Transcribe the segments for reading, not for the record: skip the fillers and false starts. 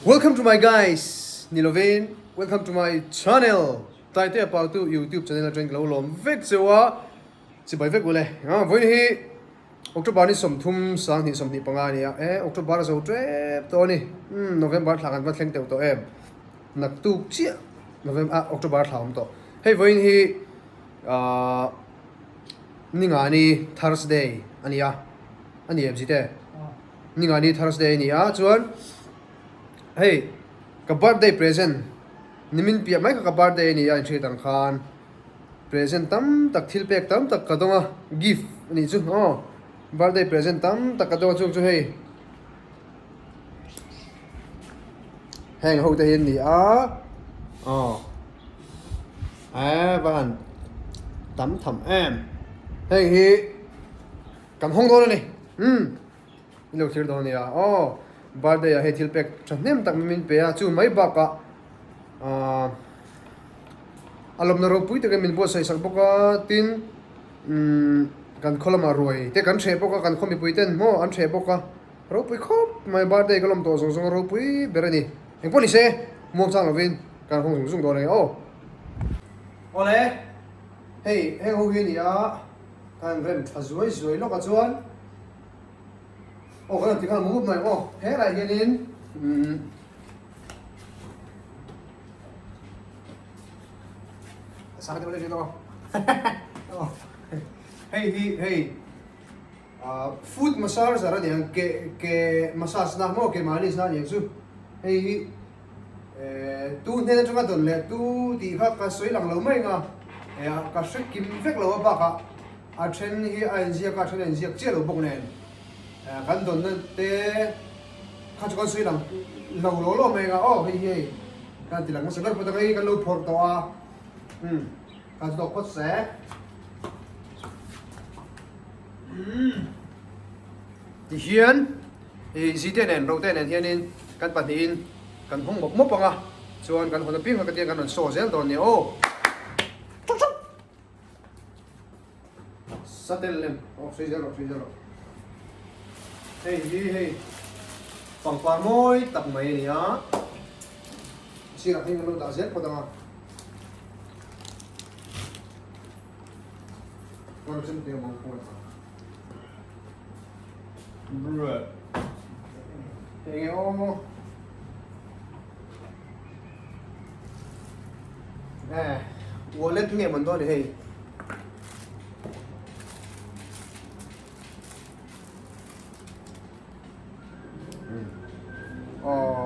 Welcome to my guys, Nilovin. Welcome to my channel. Tai te about to YouTube channel trên lâu lom vek zewa. Chỉ bài vek ule. Với hi October ni som thum sang hi som ni panga ni October zo trep to ni. November thlang an thleng teu to em. Nak tu chia November October thlang to. Hey với hi ninga ni Thursday ania. Ani em jite. Ninga ni Thursday ni chuan hey, ka birthday present nimin pia mai ka birthday ni ya thri tang khan present tam tak thilpêk tam tak ka donga gift ni chu birthday present tam tak ka donga chu hey hang ho te hin ni van tam tham em hey hi kan hong do ni lo thir do ni birthday a he thilpêk thnem tak min pe a chu mai ba ka alom na ropui te min bo sai sak boka tin kan kholama roi te kan the boka kan khomi puiten mo an the boka ropui khop mai birthday kalom to zong zong ropui berani eng poni se mom sang lovin kan khong zung do le ole hey heng ho hi ni kan rem thazoi zoi lo ka chuan cái này thì con muốn này thế này cho nên sao cái đây đó hey foot massage ra đi cái massage na mo cái mali na như chứ hey tu nên chúng ta tuần lệ tu thì khác cái suy lằng lâu mấy ngà cái suy kim phép lâu ba cả à trên hi anh ziak cái trên anh ziak chia lâu bốc nền kan don te kha chu sui lang lo lo me ga hi kan ti lang ma salar pa kai kan lo phor to kan to pot se ti hian ji te nen ro te nen hianin kan pa tin kan hong mok mop anga chuan kan hon ping ka ti kan so zel don ni satel sui zel hey phẳng phẳng môi tập mấy này á xin là anh luôn đã giết con tao con xin tiền bằng con rồi hey wallet nghe mình thôi hey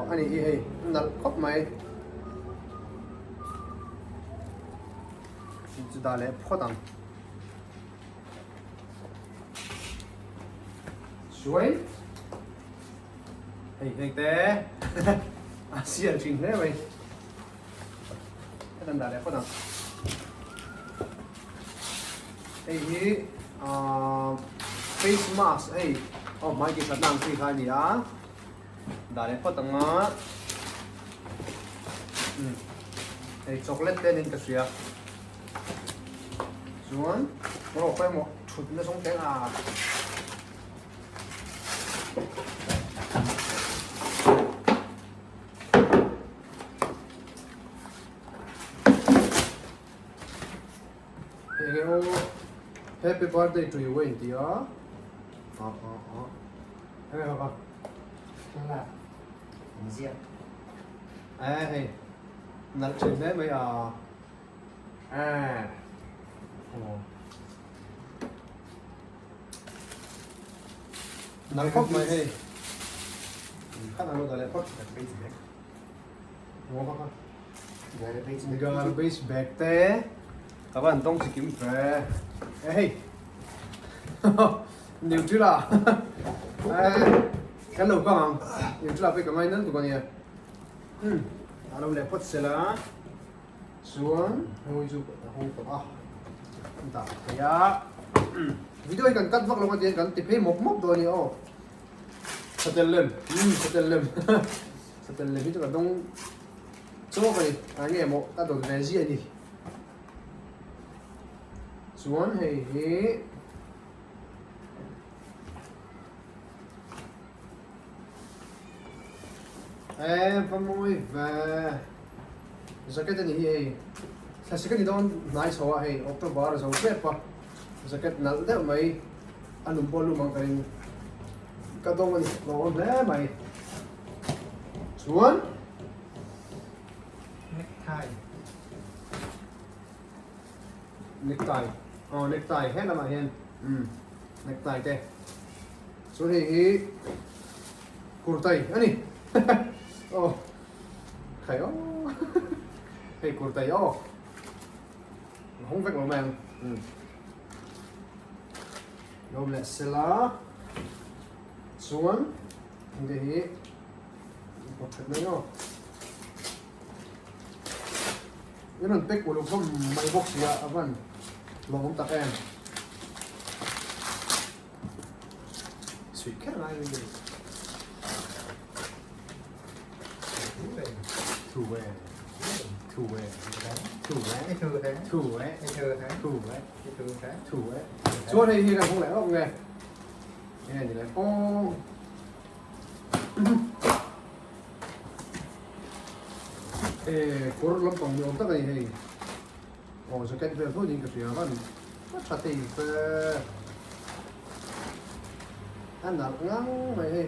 anh ấy nặt khóc mày chỉ đã lấy phốt đằng suối hey té xiên chỉnh thế mày cái đằng đã lấy phốt đằng hey face mask hey mai cái sát nang phi khai gì á đã lấy phốt đằng á hey chocolate tên in cái gì à xuống nó phải một chút nó sống tiếng happy birthday to you Wendy hey hả là diện hey nãy chuyện đấy bây giờ nãy khóc mày hey khát nào rồi lại khóc garbage bag te các bạn tông chỉ kiếm về hey nhiều chứ là cái đầu con nhiều chứ là phải cầm ai nâng tụi con nhỉ đâu lại phốt xe lá xuống hồi dù không có ta thấy video này cần cắt vắt lòng tiền cần tiếp thêm một mốc rồi nhỉ settle lên ví dụ là đông chỗ này anh em một ta đổi về gì đi xuống hey Vamos ver. Jacket ni hi. Sa jacket ni don nice ho ai. October zo pe pa. Jacket nal de mai anum bolu mang karin. Ka dong ni no le mai. Chuan necktie necktie. Oh necktie hết là mà hiền. Necktie te. Chuan hi kurtai ani. Oh. Kayo. Hey kurtai oh. Không vạch vào màn. Rồi lại sẽ lá xuống để một thật nữa. Cái lần tết của lục không may bốc gì ạ vâng. Lòng không tặc em. Sweet cat này đi. Thủ về. Thủ về. Thủ về. cái thư thế Thủ về. cái thư thế Thủ về. cái thư thế Thủ về. Chúa thì là không lẽ không nghe. Cái này thì là ô. Cố lắm còn nhiều tất này thì ồ sẽ kết về thôi những cái chuyện đó nó chặt thì anh đã ngang vậy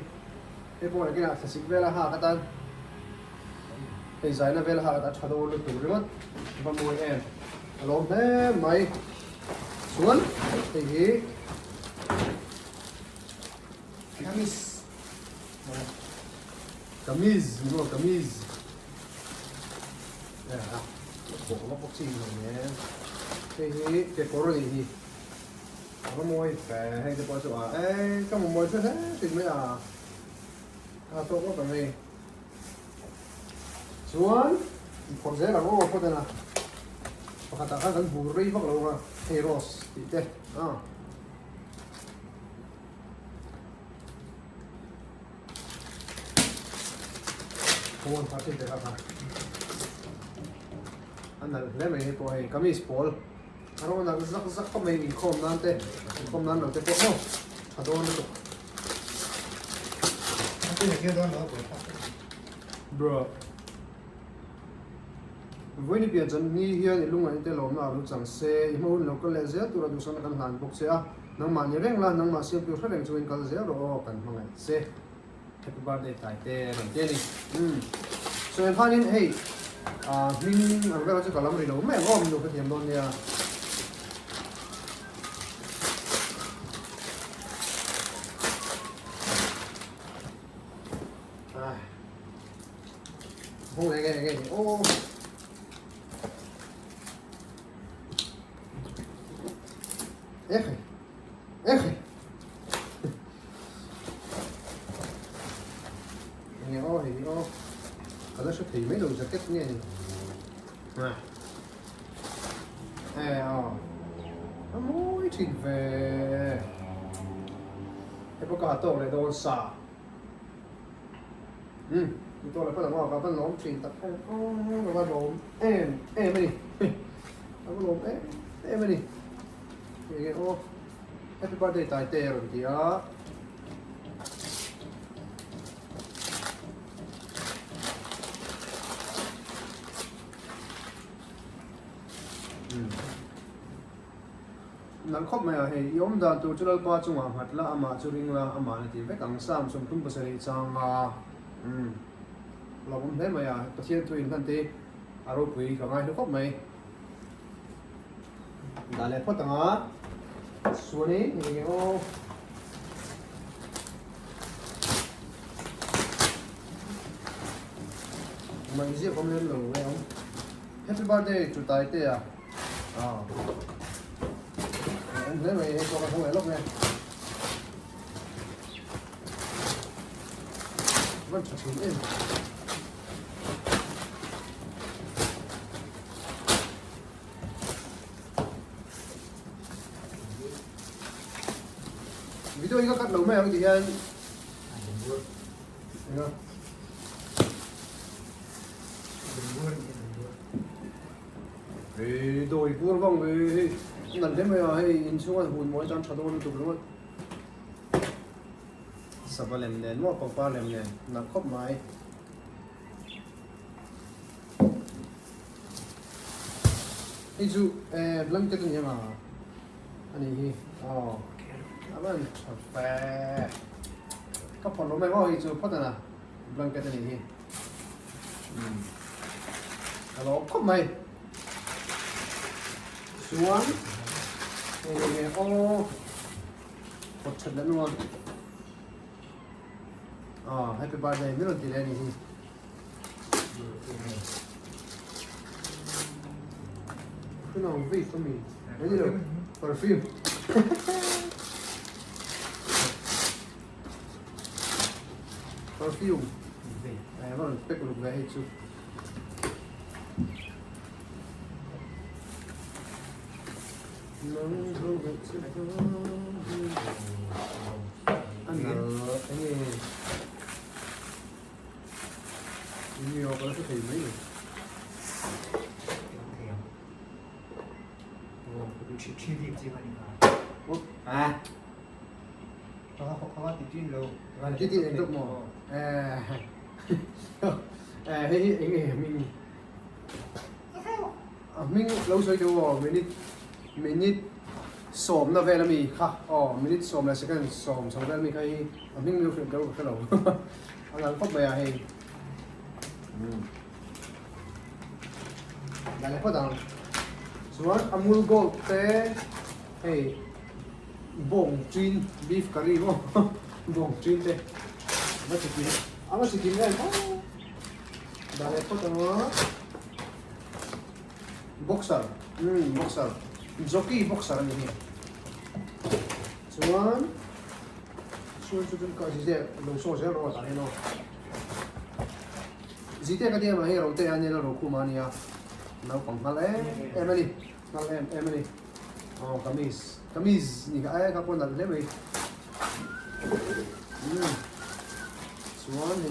cái bộ này cái nào sẽ về là hạ cái tan cái giải nó về là hạ cái chặt đồ được đủ rồi và mùi em lốm thế mày xuống thì kamis camise đúng không camise nè bộ nó bóc xì rồi nhé cái cổ rồi thì nó môi phải hay cái bao giờ ấy trong một môi thế thì mới tốt quá cả này xuống còn dễ là có tên là hoặc là gần bù ri bắt đầu mà heroes thì thế không phát triển được apa anh là lấy mấy cái này camis pol anh nói là rất có mấy không nan thế không nan được thế pol không à đâu nữa cái này kêu đó nó của bro với những việc chân ni hiện thì lúc này tên lồng nào lúc chẳng xe mà hôm nào có lẽ dễ tụi nó sang cần hàn bốc xe nang mà nhớ rằng là nang mà xem tiêu phát hành cho anh cần dễ rồi cần mang lại xe happy birthday tại tê làm tê đi so em phát hiện hey mình ở đây có làm gì đâu mẹ ngon được cái tiệm đó nha không này cái ô ếch nghe ô thì ô ở đây xuất thì mấy đồ jacket nghe này nó mũi thịt về cái bữa cả tổ này đồ xả thì tôi là có làm cái bên lốm thịt tập nó vào lốm em đi nó có lốm em đi thì ô happy birthday tại tè rồi thì á nắng khóc mày hay yếm đàn tu cho ba chung à hạt la ama cho ring la ama này thì vết cẳng sam xong tung bớt sợi trang là cũng thế mày à tất nhiên tôi in thân tê ropui cả ngày nó khóc mày đã lấy phốt tanga xuống đi nhiều mày giết không lên lầu vậy không happy birthday chủ tài tê à em thấy mày có không phải lúc này vẫn chặt xuống em video ini cắt lẩu mèo thì anh được thì đôi buôn vòng thì lần thế mà hay in xuống là hùn mỗi trăm chặt đôi tụt luôn sắp vào làm nền mua bọc bao làm nền nằm khóc máy ไอ้จูblanket ตัวนี้มาอันนี้อ๋ออันนั้นกาแฟก็พอรู้ไหมว่าไอ้จูพัฒนา blanket ตัวนี้ฮัลโหลครบไหมส่วนโอ้กดชัดแล้วนู่นhappy birthday ไม่รู้ตีอะไรนี่คือน้องวิสมีไม่ได้หรอ perfume perfume ว่าเป็กลูกแม่ให้ชุบอันนี้นี่ออกแล้วก็ถึงไหมเนี่ย去地机会你看，เขาว่าติดจิ้นโล ที่ที่เองทุกหมอเฮ้ยเองมิงมิงเราช่วยดูมินิสมนะเวลามีค่ะมินิสมแล้วสักกันสมเวลามีใครมิงมีคนเดียวกันหรออันนั้นก็ไม่เอาให้ได้เลยพอดังส่วนอมูลโกลเต้เฮ้ยบ่งจีนบีฟคารีบ่บ่งจีนเต้มาสิกินได้ได้เลยพอดังboxer boxer jockey boxerนี่ส่วนก็จีเต้ลงโซ่เสียรอตายเนาะจีเต้ก็เดี๋ยวมาให้เราเต้อันนี้เราคู่มาเนี่ยเราของมาเลยEmily Emily kamis ni ka ay kapon na lebe suan ni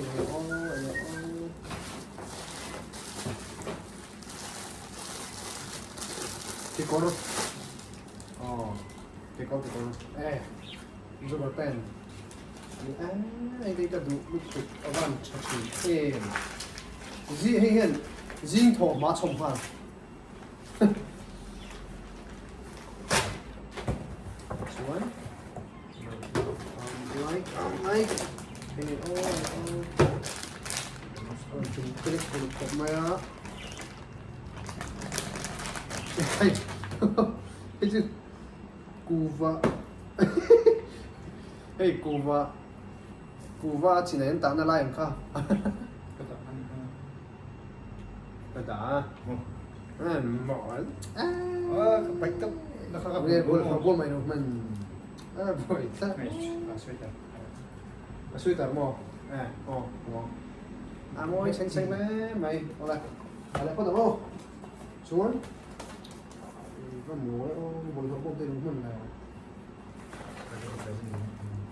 Picor Jogger pen ay dito du lukit awan chachi zi hen zing tho ma chom han suan like ini chung klik klik maya itu kuva kuva chỉ là em tạm nó lại không cái đó mỏi bạch cấp nó không nghe buồn mày đâu mình buổi sáng suy tờ mò môi xanh đấy mày lại có được không xuống có múa buồn không công ty đúng mình là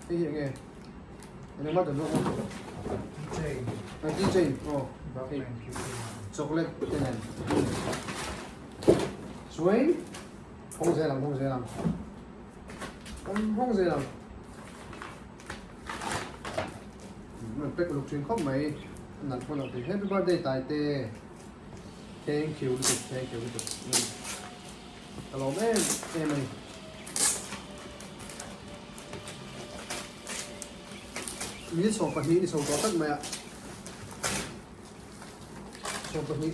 cái gì nghe anh bắt được không DJ chocolate cái này suối không dễ làm không dễ làm mình biết lục truyền khóc mấy nặng con nào thì happy birthday tài tê thank you hello em ơi mình sống bật mí đi sống có tất mày ạ sống bật mí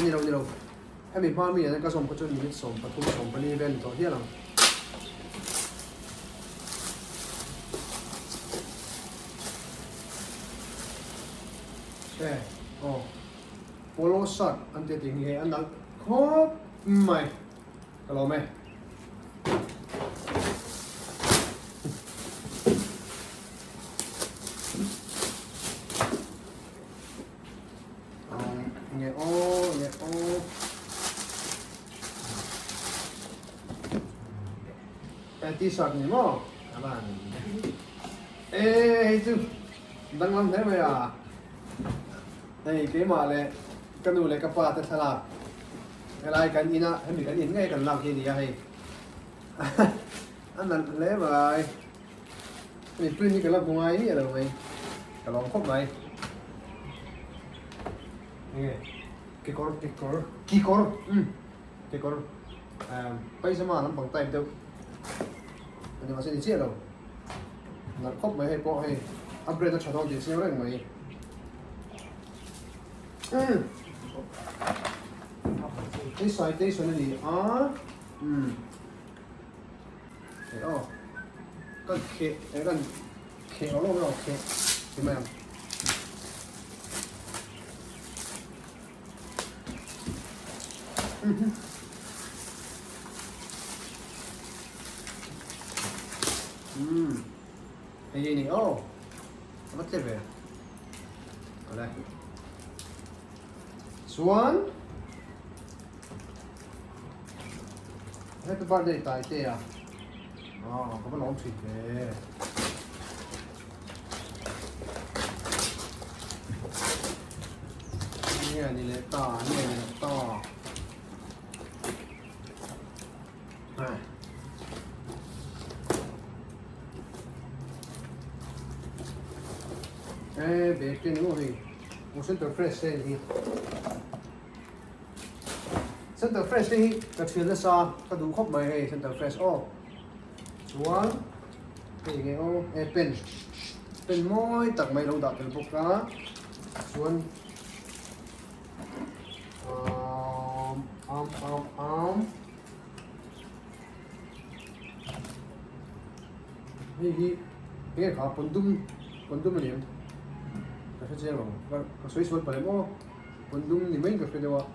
như đâu em mình hoa mì này có sống có chân mình sống bật không sống bật mí bên có hiết lắm polo shirt anh thấy tiếng nghe anh nói khóc mày hello mày nghe ô t-shirt này mà các bạn ê chứ đang làm thế mày à đây cái mà này cái đồ này cái pha thật là cái này cái gì nè em bị cái gì ngay cần làm gì đi hay anh làm lấy vậy mình print như cái làm cùng ai vậy rồi mày cái lòng khóc mày nghe cái cor cái con bây giờ mà nó bằng tay đâu nhưng mà sẽ đi chia đâu nó khóc mấy hay bỏ hay upgrade nó trở thành gì xíu đấy mày cái citation này thế cái khệ cái con khệ nó luôn rồi khệ thì mày cái gì này mất thế về ở đây xuống happy birthday tại thế à có cái nón thịt về nghe đi lấy to nghe đi lấy to bé trên nó thì một center fresh đây thì center fresh đi các chuyện là sao các đủ khóc bài hay center fresh xuống cái gì pen pen môi tặng mày lâu đặt từ bốc cá xuống cái khá bún tôm là điểm cái gì rồi cái suy suy phải không bún tôm thì mấy cái phải đâu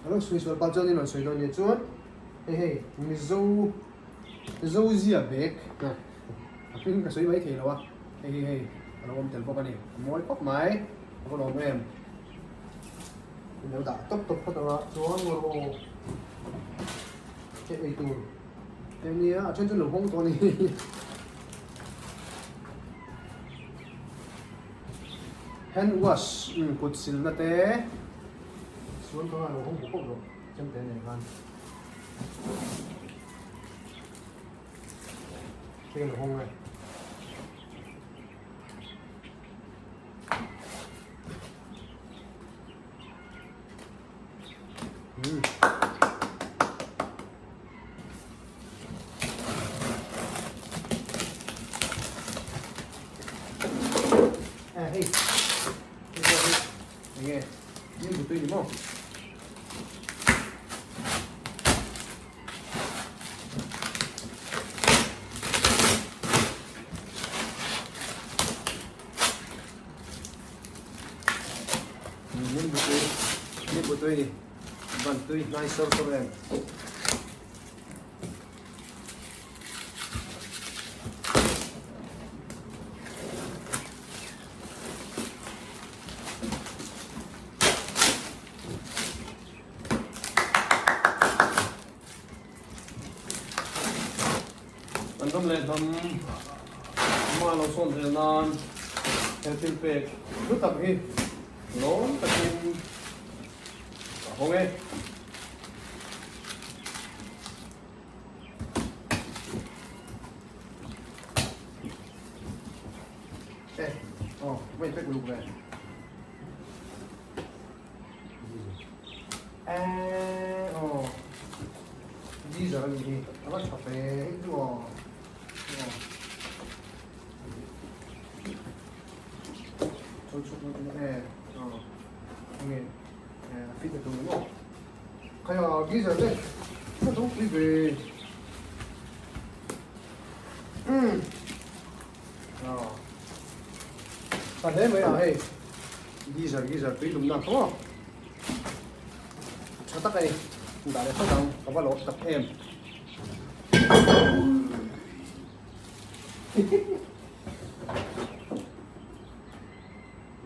nó suy suy bao giờ thì nó suy đâu nhỉ chút hey mình dâu gì à bé nè cái suy mấy thì đâu à hey nó ôm tiền bốc cái này mỗi cốc máy có đồ em nếu đã tốc phát đó xuống rồi cái tù em đi ở trên lồng hông to này hand wash cột xịt là té xuống có lồng hông cũng được chân té này gan cái lồng hông này hey nghe nhưng tụi đúng không nhưng bữa tươi đi vần tươi nice sâu sâu em Anh lên thăm mà nó xong rồi nan theo thilpêk rất tập hi nó tập trung hawng ấy vậy phải lục này gì giờ gì thì nó bắt phải hết rồi fit được đúng không? Cái ghi giờ đấy, nó đúng đi về. Bạn thấy mấy hay? Ghi giờ tuy đúng nào không? Cho tắt đây, chúng ta để phát động, có vào lỗ tập em.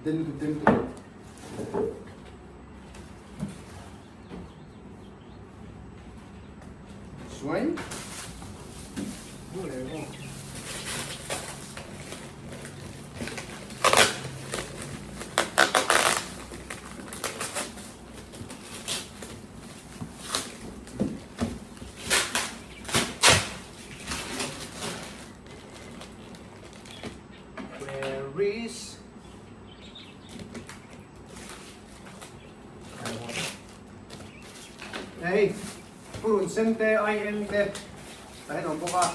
Tin xuống đúng rồi không where is purun sen te ai en te tại nó bốc à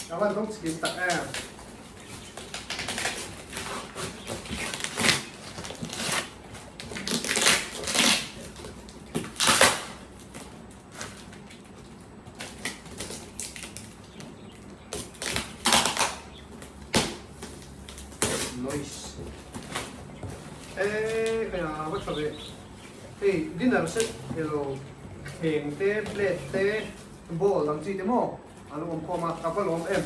các bạn không skin tặng em nice cái nào bắt đầu thì dinner set hello heng te plate te bowl lang chi te mo alo om khoma kapal om em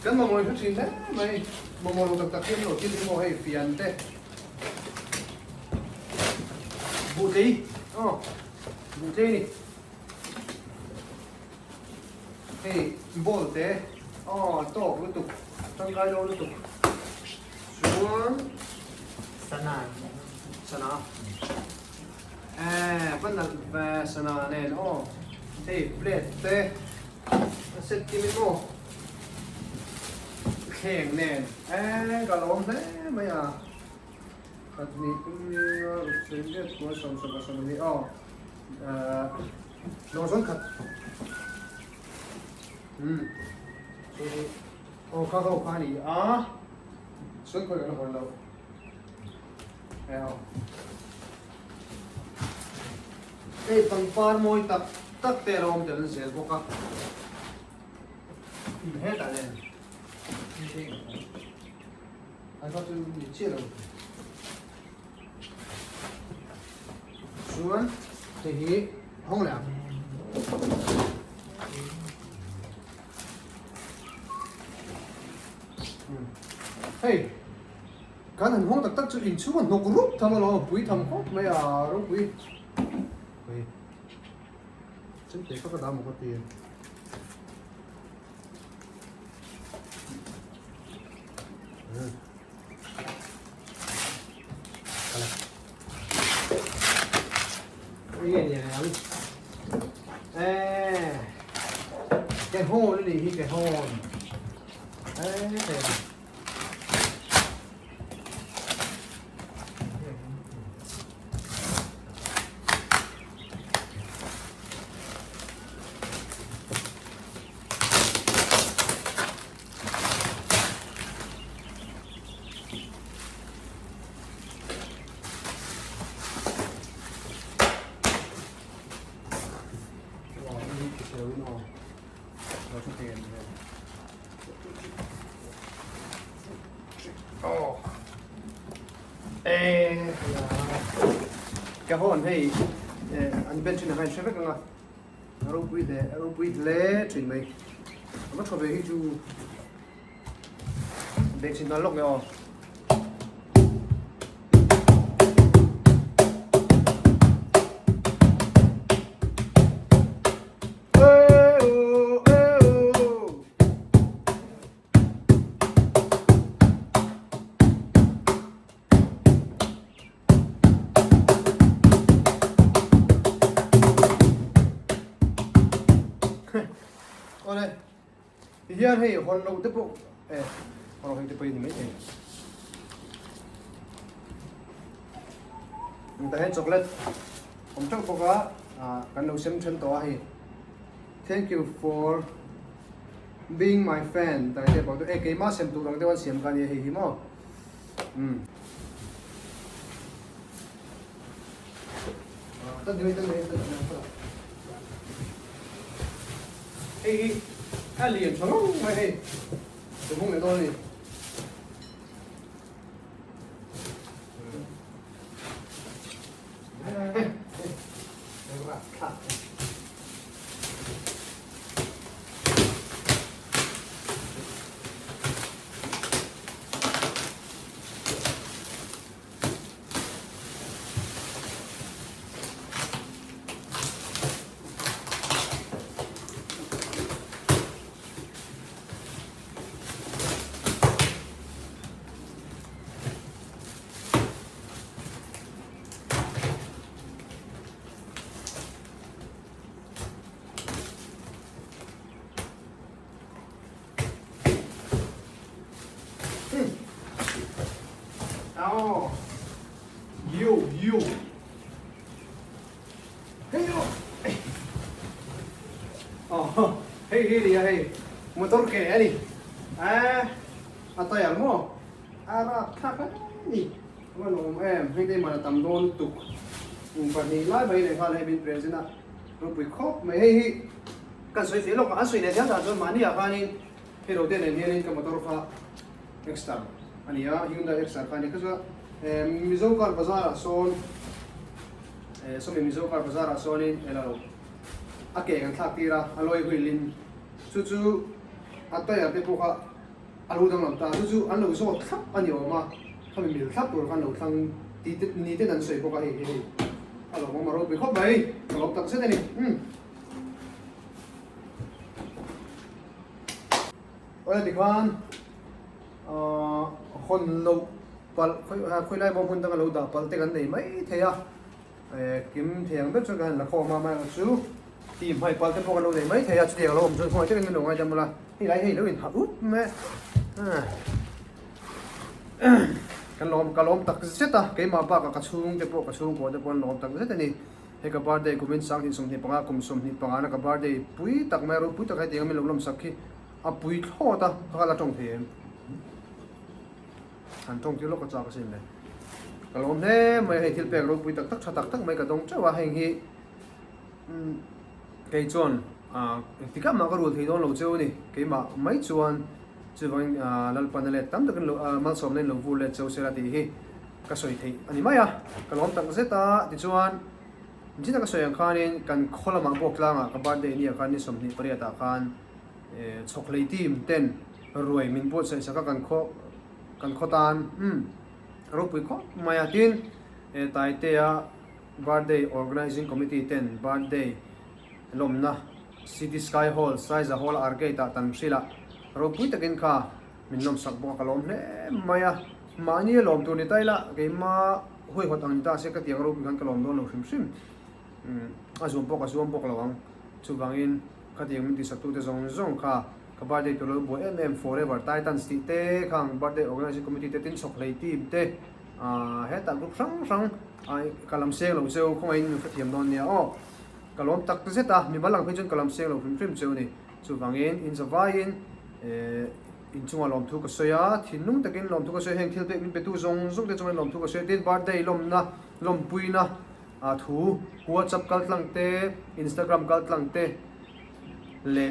kan mo mo chin te mai mo mo tak tak kem lo chi te mo hey fian te bu ti bu ti ni hey bowl te to lu tuk tang kai lo lu tuk xuống Sana. sana vẫn là về sana này nó thì plate te set kim mo khen nè cả lồng thế mày à cái này cũng như chuyện biết của sống này nó sống thật các cậu khoa đi xuống coi nó còn lâu cái tầng par môi tắc tắc tè rom cho nên sẽ có các hết à này anh có chữ gì chia đâu xuống thì không làm hey cái thằng hông tắc tắc chữ in xuống nó group tham mà nó bùi tham khóc mấy bùi chính thể có cái đám một cái tiền cái gì nè cái hôn nó đi cái hôn cái hôn hay anh bên trên này sẽ rất là ropui lé chuyện mày nó có về chú bên trên nó lốc nhau đây thì hiện hay hòn lâu tiếp tục hòn hay tiếp bây giờ mấy này mình ta hết chocolateผมชอบบอกว่ากันเราเชื่อมชนตัวให้ thank you for being my fan แต่เดี๋ยวบอกตัวเอกมาเชื่อมตัวหลังแต่ว่าเชื่อมกันยังไงฮิโม่ตั้งเดี๋ยวai liền cho nó mày đi đừng không để tôi đi You. Hey, yo. hi hey motor ke ani atay mo ara thaka ni manom hei dei mana tam don tuk pani lai bai le kha le bin presina ropui khop mai hei kan soi felo ka soi ne ja da don mani a khanin hero den ne ne ka motor kha extra ani ya Hyundai extra khani ka so mizo kar bazar son so mizo kar bazar sonin elo ake kan thak tira aloi huilin chu ataya te po kha alu dang lam ta chu an lo so thap ani oma khami mil thap tur kan lo thang ti ni te nan soi po ka he alo mo maro be khop bai lo tak se ni ola ti khan khon lo pal khoi lai bom hun dang lo da pal te kan nei mai theya kim thiang be chu kan la kho ma chu tìm hay pal te po kan lo nei mai theya chu dia lo om chu khoi te kan lo ngai jam la hi lai hi lo in ha up me kan lom tak zeta ke ma pa ka chung te po ka chung ko te pon lom tak zeta ni he ka bar de kumin sang hin sum ni panga kum sum ni panga na ka bar de pui tak mai ro pui tak hai te ngam lom sakhi a pui tho ta ka la tong the an tong ti lo ka cha ka sin le ka lom ne mai he thil pek ro pui tak tak mai ka dong chawa heng hi ke chon tika ma ka ru thei don lo cheu ni ke ma mai chuan chuwang lal panale tam tak lo mal som nen lo vu le cheu sera ti hi ka soi thei ani maya ka lom tak zeta ti chuan jina ka soyang khanin kan khola ma bok langa ka birthday ni khan ni som ni pariya ta khan chocolate team ten ruai min pot sai saka kan kho tan ropui kho maya tin tai te a birthday organizing committee ten birthday lomna city sky hall size a hall arcade ta tan sila ropui takin kha min lom sak bo ka lom hle maya mani lom tu ni taila ke ma hoi hot ang ta se ka tiang ropui kan ka lom don lo hrim azum pok lawang chu bangin ka tiang min ti satu te zong kha ka birthday to lo bo forever titans ti te khang birthday organizing committee te tin chocolate team te heta group sang ai kalam seng lo cheu khong in ka thiam don nia kalom tak zeta mi balang phejun kalam seng lo hrim cheu ni chu bangin in zawain in chunga lom thu ka soya thinung takin lom thu ka soya heng thilpêk min petu zong te chunga lom thu ka soya tin birthday lom pui na thu WhatsApp kal tlang te Instagram kal tlang te le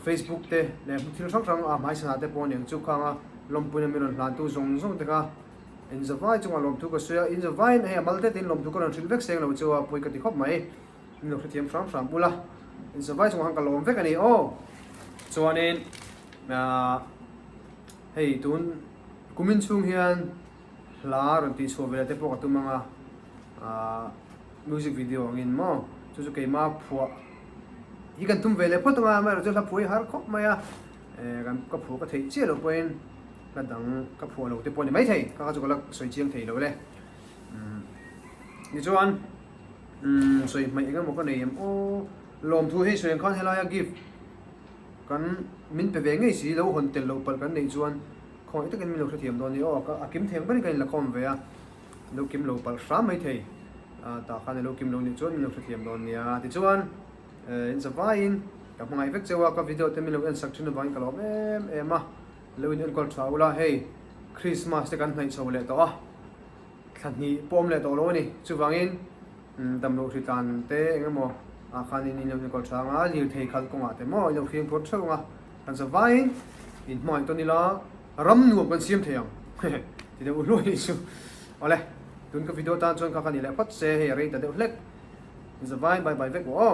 Facebook te le thil sang mai sana te pon yang chu khanga lom pui na min lan tu zong te ka in zawai chunga lom thu ka soya in zawai he amal te tin lom thu ka ran thil vek seng lo chu pui ka ti khop mai no thiam sam bula in zawai chunga hang ka lom vek ani chuanin hei tun kumin chung hian la ron ti chho vela te po ka tumanga music video ngin mo chu ke ma phua hi kan tum vele photanga ma ro la phui har khop maya kan ka phu ka thei che lo poin la dang ka phu lo te pon mai thei ka chu la soi chiang thei lo le ni chuan soi mai engam ko nei o lom thu hei soi khan helaya gift kan min pe ve ngei si lo hon tel lo pal kan nei chuan khoi takin min lo thiam don ni ka akim theng bani kan la khom ve a lo kim lo pal sa mai thei ta khan lo kim lo ni chuan min lo thiam don nia ti chuan in zawain ka mangai vek chewa ka video te min lo en section bain ka lom em a lo in kol thaula hey Christmas te kan hnai chole to a thani pom le to lo ni chuwangin dam lo thitan te engemo khan in lo kol thanga li thei khal ko nga te mo lo khing pot thunga kan zawain in moi to ni la ram nu kan siam theyang ti de lo ni chu ole tun ka video ta chon ka kan ni le pat se he re ta de lek zawain bye bye vek wo